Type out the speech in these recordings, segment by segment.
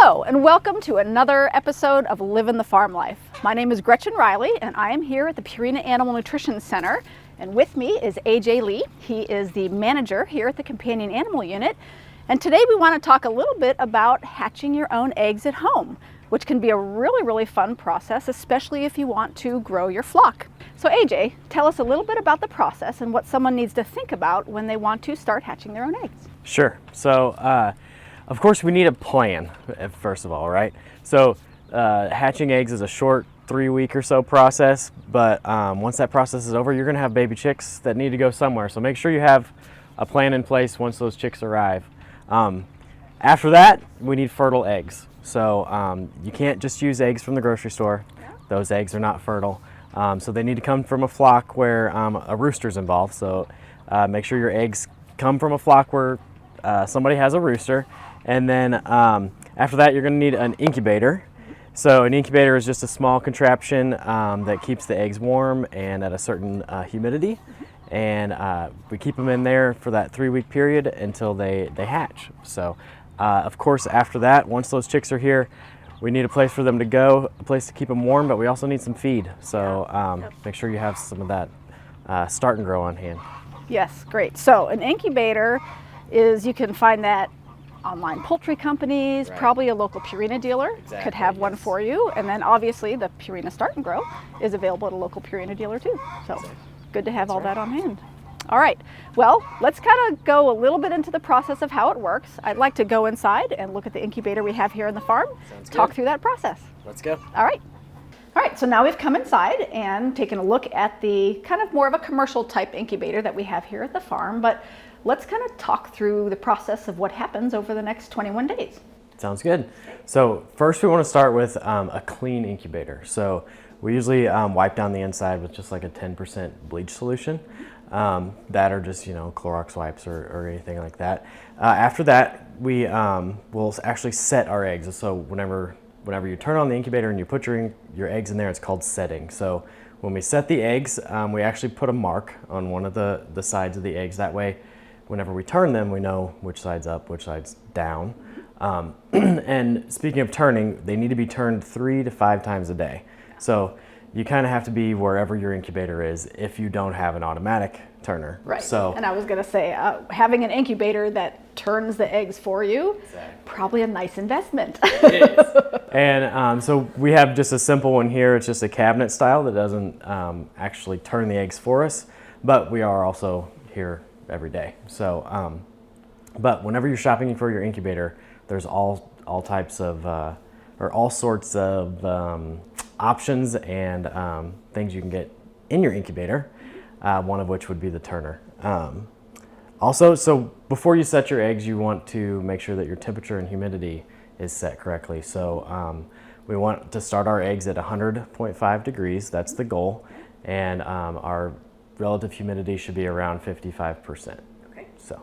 Hello and welcome to another episode of Livin the Farm Life. My name is Gretchen Riley and I am here at the Purina Animal Nutrition Center, and with me is AJ Lee. He is the manager here at the Companion Animal Unit, and today we want to talk a little bit about hatching your own eggs at home, which can be a really fun process, especially if you want to grow your flock. So AJ, tell us a little bit about the process and what someone needs to think about when they want to start hatching their own eggs. Sure. So of course we need a plan, first of all, right? So hatching eggs is a short 3-week or so process, but once that process is over, you're going to have baby chicks that need to go somewhere. So make sure you have a plan in place once those chicks arrive. After that, we need fertile eggs. So you can't just use eggs from the grocery store. Those eggs are not fertile. So they need to come from a flock where a rooster's involved. So make sure your eggs come from a flock where somebody has a rooster. And then after that, you're going to need an incubator. So an incubator is just a small contraption that keeps the eggs warm and at a certain humidity. And we keep them in there for that 3-week period until they hatch. So of course, after that, once those chicks are here, we need a place for them to go, a place to keep them warm, but we also need some feed. So make sure you have some of that start and grow on hand. Yes, great. So an incubator is, you can find that online poultry companies, right. Probably a local Purina dealer could have one for you. And then obviously the Purina Start and Grow is available at a local Purina dealer too. So good to have all that on hand. All right, well, let's kind of go a little bit into the process of how it works. I'd like to go inside and look at the incubator we have here in the farm, talk through that process. Let's go. All right. All right, so now we've come inside and taken a look at the kind of more of a commercial type incubator that we have here at the farm, but let's kind of talk through the process of what happens over the next 21 days. Sounds good. So first we want to start with a clean incubator. So we usually wipe down the inside with just like a 10% bleach solution. That or just, Clorox wipes or anything like that. After that, we will actually set our eggs. So whenever you turn on the incubator and you put your eggs in there, it's called setting. So when we set the eggs, we actually put a mark on one of the sides of the eggs. That way, whenever we turn them, we know which side's up, which side's down. And speaking of turning, they need to be turned 3 to 5 times a day. So you kind of have to be wherever your incubator is if you don't have an automatic turner. Right. So, and I was going to say, having an incubator that turns the eggs for you, probably a nice investment. It is. And so we have just a simple one here. It's just a cabinet style that doesn't actually turn the eggs for us, but we are also here every day. So, but whenever you're shopping for your incubator, there's all types of or all sorts of options and things you can get in your incubator. One of which would be the turner. Also, so before you set your eggs, you want to make sure that your temperature and humidity is set correctly. So we want to start our eggs at 100.5 degrees. That's the goal, and our relative humidity should be around 55%. Okay. So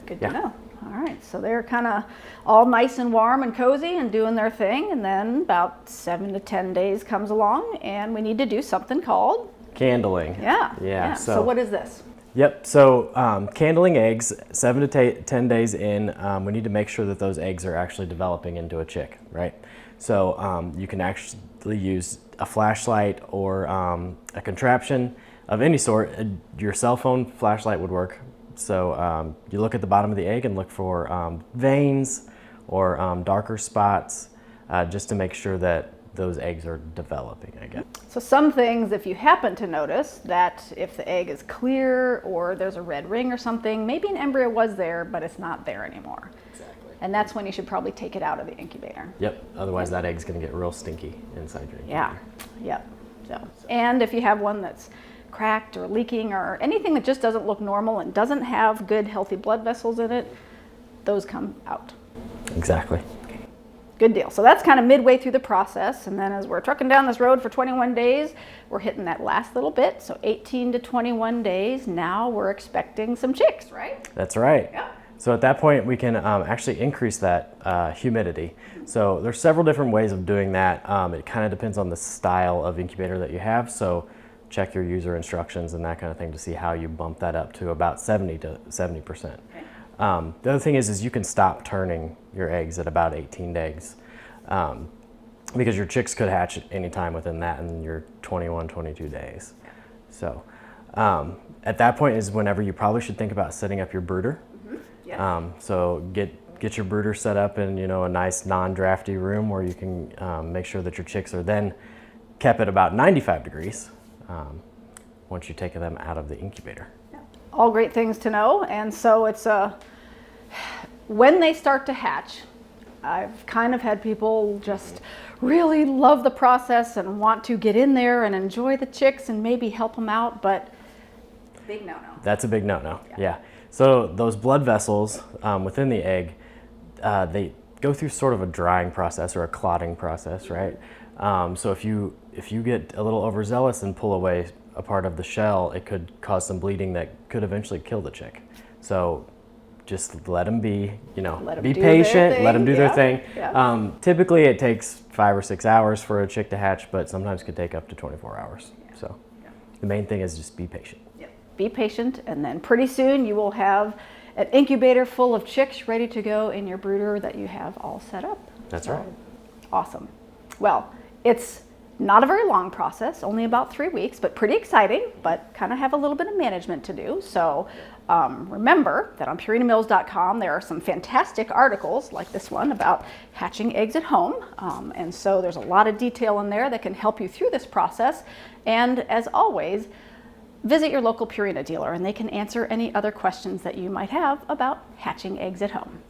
good to know. All right, so they're kind of all nice and warm and cozy and doing their thing, and then about 7 to 10 days comes along, and we need to do something called candling. Yeah. So what is this? Yep. So candling eggs, 7 to 10 days in, we need to make sure that those eggs are actually developing into a chick, right? So you can actually use a flashlight or a contraption of any sort. Your cell phone flashlight would work. So you look at the bottom of the egg and look for veins or darker spots just to make sure that those eggs are developing, I guess. So some things, if you happen to notice that if the egg is clear or there's a red ring or something, maybe an embryo was there, but it's not there anymore. Exactly. And that's when you should probably take it out of the incubator. Yep, otherwise that egg's gonna get real stinky inside your incubator. Yeah, yep. And if you have one that's cracked or leaking or anything that just doesn't look normal and doesn't have good healthy blood vessels in it, those come out. Exactly. Good deal. So that's kind of midway through the process, and then as we're trucking down this road for 21 days, we're hitting that last little bit. So 18 to 21 days, now we're expecting some chicks, right? That's right. Yeah. So at that point, we can actually increase that humidity. So there's several different ways of doing that. It kind of depends on the style of incubator that you have. So check your user instructions and that kind of thing to see how you bump that up to about 70 to 70%. Okay. The other thing is you can stop turning your eggs at about 18 days. because your chicks could hatch at any time within that in your 21, 22 days. So at that point is whenever you probably should think about setting up your brooder. So get your brooder set up in, you know, a nice non-drafty room where you can make sure that your chicks are then kept at about 95 degrees once you take them out of the incubator. All great things to know. And so it's when they start to hatch, I've kind of had people just really love the process and want to get in there and enjoy the chicks and maybe help them out, but big no-no. That's a big no-no, yeah. So those blood vessels within the egg, they go through sort of a drying process or a clotting process, right? So if you get a little overzealous and pull away a part of the shell, it could cause some bleeding that could eventually kill the chick. So just let them be, you know, be patient, let them do their thing. Typically it takes 5 or 6 hours for a chick to hatch, but sometimes it could take up to 24 hours. So the main thing is just be patient. Be patient, and then pretty soon you will have an incubator full of chicks ready to go in your brooder that you have all set up. That's right. Awesome. Well, it's not a very long process, only about 3 weeks, but pretty exciting, but kind of have a little bit of management to do. So remember that on purinamills.com there are some fantastic articles like this one about hatching eggs at home. And so there's a lot of detail in there that can help you through this process. And as always, visit your local Purina dealer and they can answer any other questions that you might have about hatching eggs at home.